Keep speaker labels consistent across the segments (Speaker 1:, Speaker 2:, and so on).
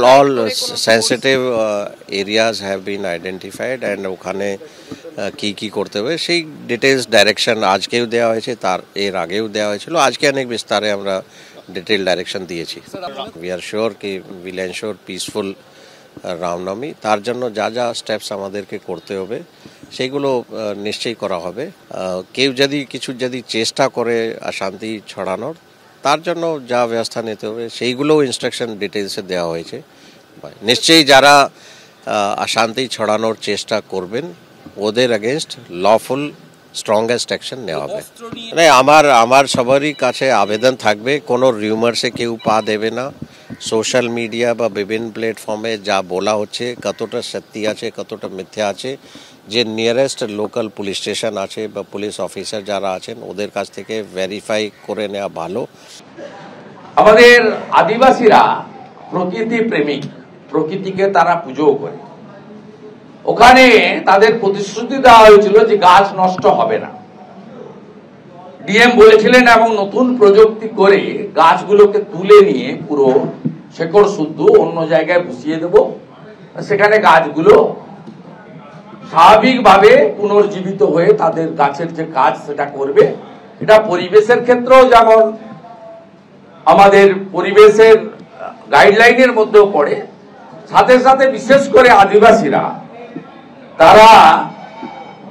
Speaker 1: All sensitive areas have been identified and ওখানে কি করতে হবে সেই ডিটেইলস ডাইরেকশন আজকেও দেওয়া হয়েছে, তার এর আগেও দেওয়া হয়েছিল। আজকে অনেক বিস্তারে আমরা ডিটেইল ডাইরেকশন দিয়েছি। উই আর শিওর কি উইল এনশিওর পিসফুল রামনবমী। তার জন্য যা যা স্টেপস আমাদেরকে করতে হবে সেইগুলো নিশ্চয়ই করা হবে। কেউ যদি চেষ্টা করে অশান্তি ছড়ানোর, তার জন্য যা ব্যবস্থা নিতে হবে সেইগুলোও ইনস্ট্রাকশন ডিটেলসে দেওয়া হয়েছে। নিশ্চয়ই যারা অশান্তি ছড়ানোর চেষ্টা করবেন ওদের এগেনস্ট লফুল স্ট্রংগেস্ট অ্যাকশন নেওয়া হবে। মানে আমার সবারই কাছে আবেদন থাকবে, কোনো রিউমার্সে কেউ পা দেবে না। সোশ্যাল মিডিয়া বা বিভিন্ন প্ল্যাটফর্মে যা বলা হচ্ছে কতটা সত্যি আছে কতটা মিথ্যা আছে, যে নিয়ারেস্ট লোকাল পুলিশ স্টেশন আছে বা পুলিশ অফিসার যারা আছেন ওদের কাছ থেকে ভেরিফাই করে নেওয়া ভালো।
Speaker 2: আমাদের আদিবাসীরা প্রকৃতি প্রেমিক, প্রকৃতিকে তারা পুজো করে। ওখানে তাদের প্রতিশ্রুতি দেওয়া হয়েছিল যে গাছ নষ্ট হবে না। ডিএম বলেছিলেন এবং নতুন প্রযুক্তি করে গাছগুলোকে তুলে নিয়ে পুরো শেকড় শুদ্ধ অন্য জায়গায় বসিয়ে দেব, সেখানে গাছগুলো স্বাভাবিকভাবে পুনর্জীবিত হয়ে তাদের গাছের যে কাজ সেটা করবে। এটা পরিবেশের ক্ষেত্রেও যেমন আমাদের পরিবেশের গাইডলাইনের মধ্যেও পড়ে, সাথে সাথে বিশেষ করে আদিবাসীরা তারা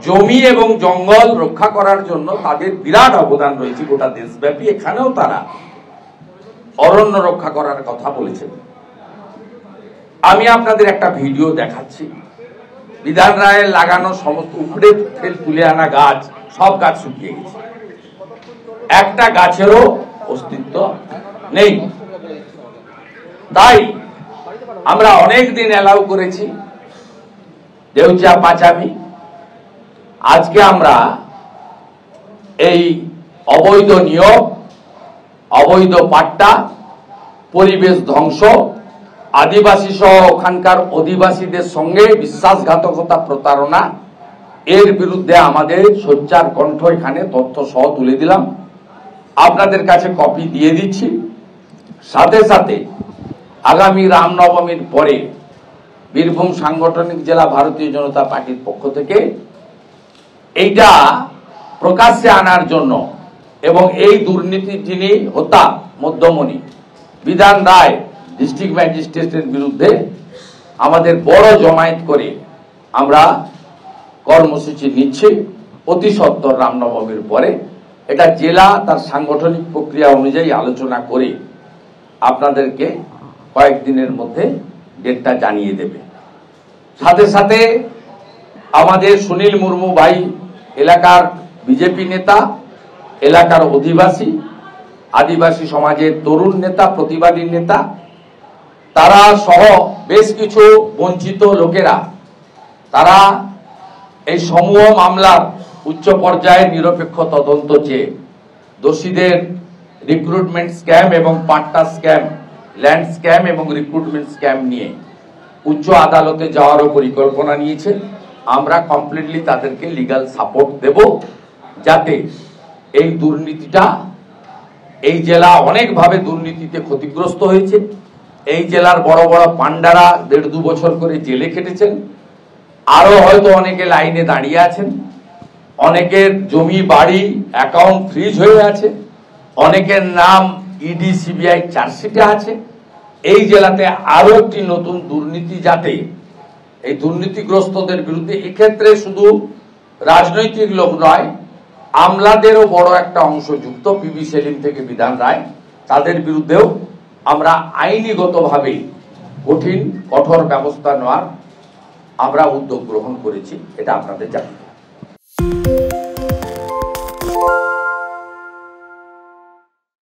Speaker 2: জমি এবং জঙ্গল রক্ষা করার জন্য তাদের বিরাট অবদান রয়েছে গোটা দেশব্যাপী। এখানেও তারা অরণ্য রক্ষা করার কথা বলেছেন। আমি আপনাদের একটা ভিডিও দেখাচ্ছি। বিধান রায়ের লাগানো সমস্ত উপড়ে তুলে আনা গাছ, সব গাছ শুকিয়ে গেছে, একটা গাছেরও অস্তিত্ব নেই। তাই আমরা অনেক দিন অ্যালাউ করেছি দেউচা পাচামি। আজকে আমরা এই অবৈধ নিয়োগ, অবৈধ পাট্টা, পরিবেশ ধ্বংস, আদিবাসী সহ ওখানকার অধিবাসীদের সঙ্গে বিশ্বাসঘাতকতা, প্রতারণা, এর বিরুদ্ধে আমাদের সোচ্চার কণ্ঠ এখানে তথ্য সহ তুলে দিলাম। আপনাদের কাছে কপি দিয়ে দিচ্ছি। সাথে সাথে আগামী রামনবমীর পরে বীরভূম সাংগঠনিক জেলা ভারতীয় জনতা পার্টির পক্ষ থেকে এইটা প্রকাশ্যে আনার জন্য এবং এই দুর্নীতির যিনি হোতা মধ্যমণি বিধান রায় ডিস্ট্রিক্ট ম্যাজিস্ট্রেটের বিরুদ্ধে আমাদের বড় জমায়েত করে আমরা কর্মসূচি নিচ্ছি অতি সত্বর রামনবমীর পরে। এটা জেলা তার সাংগঠনিক প্রক্রিয়া অনুযায়ী আলোচনা করে আপনাদেরকে কয়েকদিনের মধ্যে ডেটটা জানিয়ে দেবে। সাথে সাথে আমাদের সুনীল মুর্মু ভাই এলাকার বিজেপি নেতা, এলাকার অধিবাসী, আদিবাসী সমাজের তরুণ নেতা, প্রতিবাদী নেতা, তারা সহ বেশ কিছু বঞ্চিত লোকেরা তারা এই সমূহ মামলার উচ্চ পর্যায়ে নিরপেক্ষ তদন্ত চেয়ে দোষীদের রিক্রুটমেন্ট স্ক্যাম এবং পাট্টা স্ক্যাম, ল্যান্ড স্ক্যাম এবং রিক্রুটমেন্ট স্ক্যাম নিয়ে উচ্চ আদালতে যাওয়ারও পরিকল্পনা নিয়েছে। আমরা কমপ্লিটলি তাদেরকে লিগ্যাল সাপোর্ট দেব, যাতে এই দুর্নীতিটা, এই জেলা অনেকভাবে দুর্নীতিতে ক্ষতিগ্রস্ত হয়েছে। এই জেলার বড় বড় পান্ডারা 1.5-2 বছর করে জেলে খেটেছেন, আরো হয়তো অনেকে লাইনে দাঁড়িয়ে আছেন, অনেকের জমি বাড়ি অ্যাকাউন্ট ফ্রিজ হয়ে আছে, অনেকের নাম ইডি সিবিআই চার্জশিটে আছে। এই জেলাতে আরো একটি নতুন দুর্নীতি, যাতে এই দুর্নীতিগ্রস্তদের বিরুদ্ধে এক্ষেত্রে শুধু রাজনৈতিক লোক নয়, আমলাদেরও বড় একটা অংশ যুক্ত, পিবি সেলিম থেকে বিধান রায়, তাদের বিরুদ্ধেও আমরা আইনিগতভাবে কঠোর ব্যবস্থা নেওয়ার আমরা উদ্যোগ গ্রহণ করেছি। এটা আপনাদের জানাই।